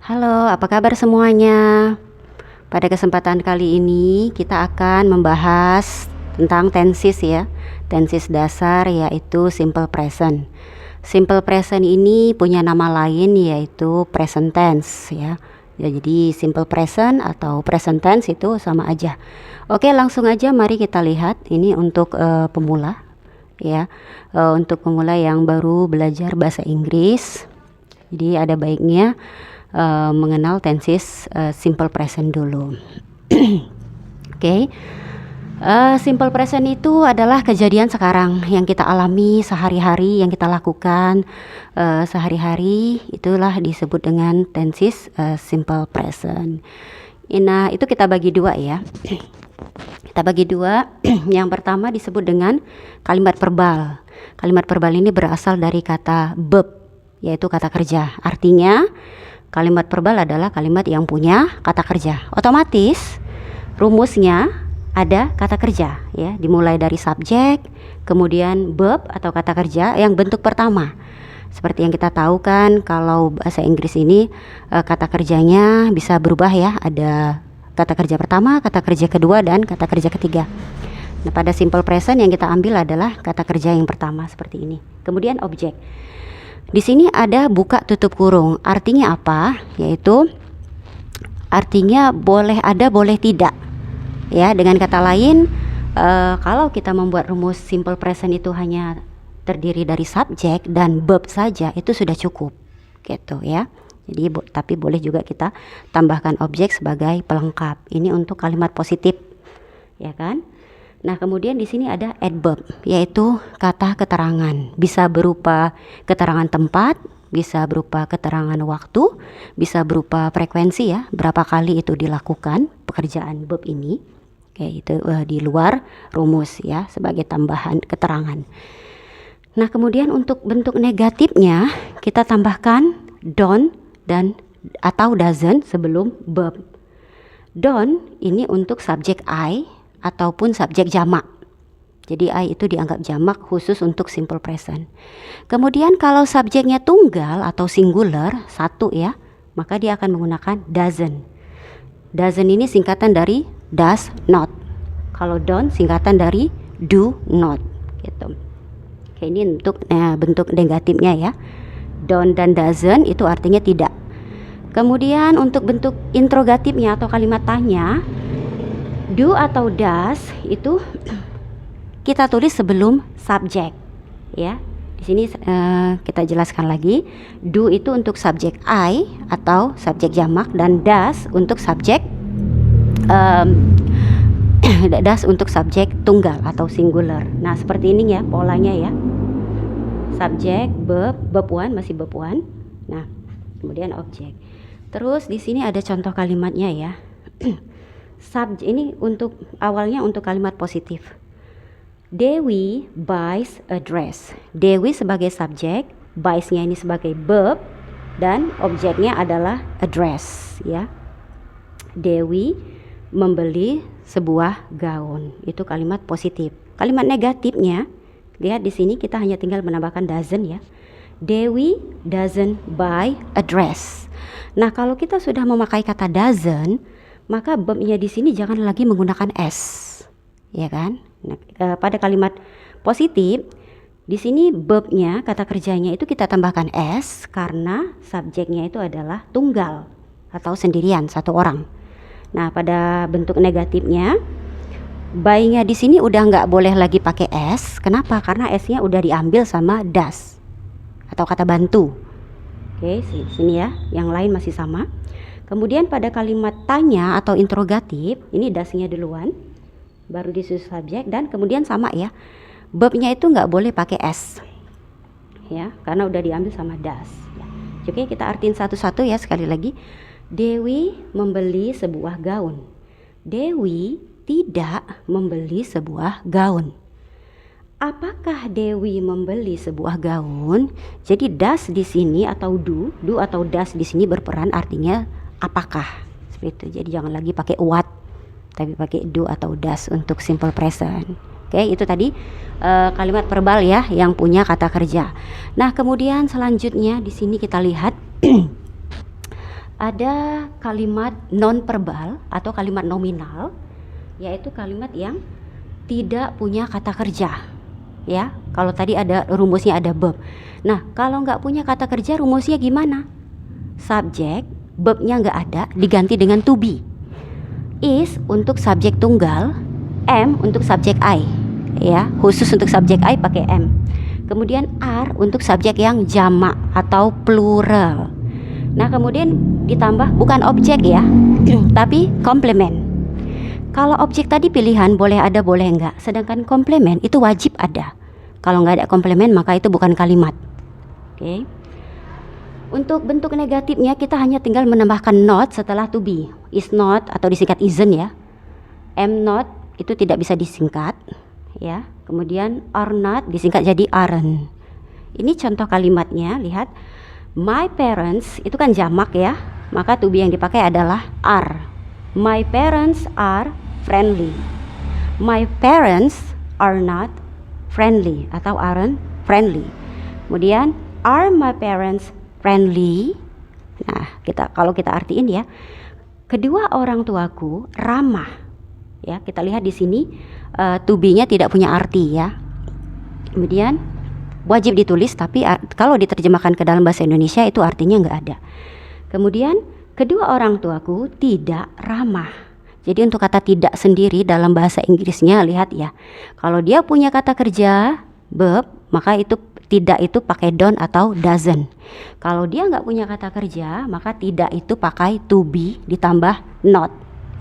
Halo, apa kabar semuanya? Pada kesempatan kali ini kita akan membahas tentang tenses ya. Tenses dasar yaitu simple present. Simple present ini punya nama lain yaitu present tense ya. Jadi simple present atau present tense itu sama aja. Oke, langsung aja mari kita lihat. Ini untuk pemula ya. Untuk pemula yang baru belajar bahasa Inggris. Jadi ada baiknya mengenal tenses simple present dulu. Oke. Simple present itu adalah kejadian sekarang yang kita alami sehari-hari, yang kita lakukan sehari-hari, itulah disebut dengan tenses simple present. Nah, itu kita bagi dua ya. Kita bagi dua. Yang pertama disebut dengan kalimat verbal. Kalimat verbal ini berasal dari kata verb, yaitu kata kerja. Artinya kalimat verbal adalah kalimat yang punya kata kerja. Otomatis rumusnya ada kata kerja ya, dimulai dari subjek, kemudian verb atau kata kerja yang bentuk pertama. Seperti yang kita tahu kan, kalau bahasa Inggris ini kata kerjanya bisa berubah ya, ada kata kerja pertama, kata kerja kedua, dan kata kerja ketiga. Nah, pada simple present yang kita ambil adalah kata kerja yang pertama seperti ini. Kemudian objek. Di sini ada buka tutup kurung. Artinya apa? Yaitu artinya boleh ada, boleh tidak. Ya, dengan kata lain, kalau kita membuat rumus simple present itu hanya terdiri dari subjek dan verb saja, itu sudah cukup. Gitu ya. Jadi tapi boleh juga kita tambahkan objek sebagai pelengkap. Ini untuk kalimat positif. Ya kan? Nah, kemudian di sini ada adverb, yaitu kata keterangan. Bisa berupa keterangan tempat, bisa berupa keterangan waktu, bisa berupa frekuensi ya, berapa kali itu dilakukan pekerjaan verb ini. Oke, itu di luar rumus ya, sebagai tambahan keterangan. Nah, kemudian untuk bentuk negatifnya kita tambahkan don't dan atau doesn't sebelum verb. Don't ini untuk subjek I ataupun subjek jamak. Jadi I itu dianggap jamak khusus untuk simple present. Kemudian kalau subjeknya tunggal atau singular, satu ya, maka dia akan menggunakan doesn't. Doesn't ini singkatan dari does not. Kalau don't singkatan dari do not gitu. Oke, ini untuk bentuk negatifnya ya. Don't dan doesn't itu artinya tidak. Kemudian untuk bentuk interrogatifnya atau kalimat tanya, do atau does itu kita tulis sebelum subjek ya. Di sini kita jelaskan lagi. Do itu untuk subjek I atau subjek jamak, dan does untuk subjek does untuk subjek tunggal atau singular. Nah, seperti ini ya polanya ya. Subjek, verb one, masih verb one. Nah, kemudian objek. Terus di sini ada contoh kalimatnya ya. Subjek ini untuk awalnya untuk kalimat positif. Dewi buys a dress. Dewi sebagai subjek, buys-nya ini sebagai verb, dan objeknya adalah a dress ya. Dewi membeli sebuah gaun. Itu kalimat positif. Kalimat negatifnya, lihat di sini kita hanya tinggal menambahkan doesn't ya. Dewi doesn't buy a dress. Nah, kalau kita sudah memakai kata doesn't, maka verbnya di sini jangan lagi menggunakan s, ya kan? Nah, pada kalimat positif di sini verbnya, kata kerjanya itu kita tambahkan s karena subjeknya itu adalah tunggal atau sendirian, satu orang. Nah, pada bentuk negatifnya, buy-nya di sini udah nggak boleh lagi pakai s. Kenapa? Karena s-nya udah diambil sama does atau kata bantu. Oke, sini ya, yang lain masih sama. Kemudian pada kalimat tanya atau interrogatif, ini does-nya duluan, baru disusul subjek, dan kemudian sama ya, verbnya itu nggak boleh pakai s ya, karena udah diambil sama does ya. Oke, kita artiin satu-satu ya. Sekali lagi, Dewi membeli sebuah gaun. Dewi tidak membeli sebuah gaun. Apakah Dewi membeli sebuah gaun? Jadi does di sini atau do atau does di sini berperan artinya apakah, seperti itu. Jadi jangan lagi pakai what, tapi pakai do atau does untuk simple present. Oke, itu tadi kalimat verbal ya yang punya kata kerja. Nah, kemudian selanjutnya di sini kita lihat ada kalimat non-verbal atau kalimat nominal, yaitu kalimat yang tidak punya kata kerja. Ya, kalau tadi ada rumusnya ada verb. Nah, kalau nggak punya kata kerja, rumusnya gimana? Subjek, verbnya nggak ada, diganti dengan to be. Is untuk subjek tunggal, am untuk subjek I. Ya, khusus untuk subjek I pakai am. Kemudian are untuk subjek yang jamak atau plural. Nah, kemudian ditambah bukan objek ya, tapi komplement. Kalau objek tadi pilihan boleh ada boleh enggak, sedangkan komplement itu wajib ada. Kalau nggak ada komplement maka itu bukan kalimat. Oke. Untuk bentuk negatifnya kita hanya tinggal menambahkan not setelah to be. Is not atau disingkat isn't ya. Am not itu tidak bisa disingkat ya. Kemudian are not disingkat jadi aren't. Ini contoh kalimatnya, lihat. My parents itu kan jamak ya. Maka to be yang dipakai adalah are. My parents are friendly. My parents are not friendly atau aren't friendly. Kemudian are my parents friendly? Nah, kalau kita artiin ya, kedua orang tuaku ramah. Ya, kita lihat di sini to be-nya tidak punya arti ya. Kemudian wajib ditulis, tapi kalau diterjemahkan ke dalam bahasa Indonesia itu artinya nggak ada. Kemudian kedua orang tuaku tidak ramah. Jadi untuk kata tidak sendiri dalam bahasa Inggrisnya lihat ya. Kalau dia punya kata kerja verb, maka itu tidak itu pakai don't atau doesn't. Kalau dia nggak punya kata kerja, maka tidak itu pakai to be ditambah not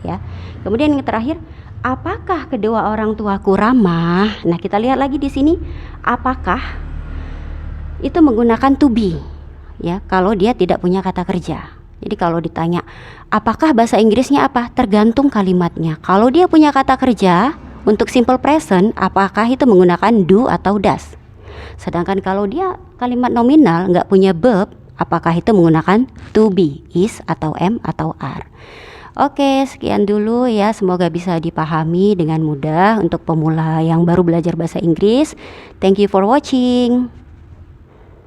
ya. Kemudian yang terakhir, apakah kedua orang tuaku ramah? Nah, kita lihat lagi di sini, apakah itu menggunakan to be ya kalau dia tidak punya kata kerja. Jadi kalau ditanya apakah bahasa Inggrisnya apa? Tergantung kalimatnya. Kalau dia punya kata kerja untuk simple present, apakah itu menggunakan do atau does? Sedangkan kalau dia kalimat nominal nggak punya verb, apakah itu menggunakan to be, is atau am atau are. Oke, sekian dulu ya. Semoga bisa dipahami dengan mudah untuk pemula yang baru belajar bahasa Inggris. Thank you for watching.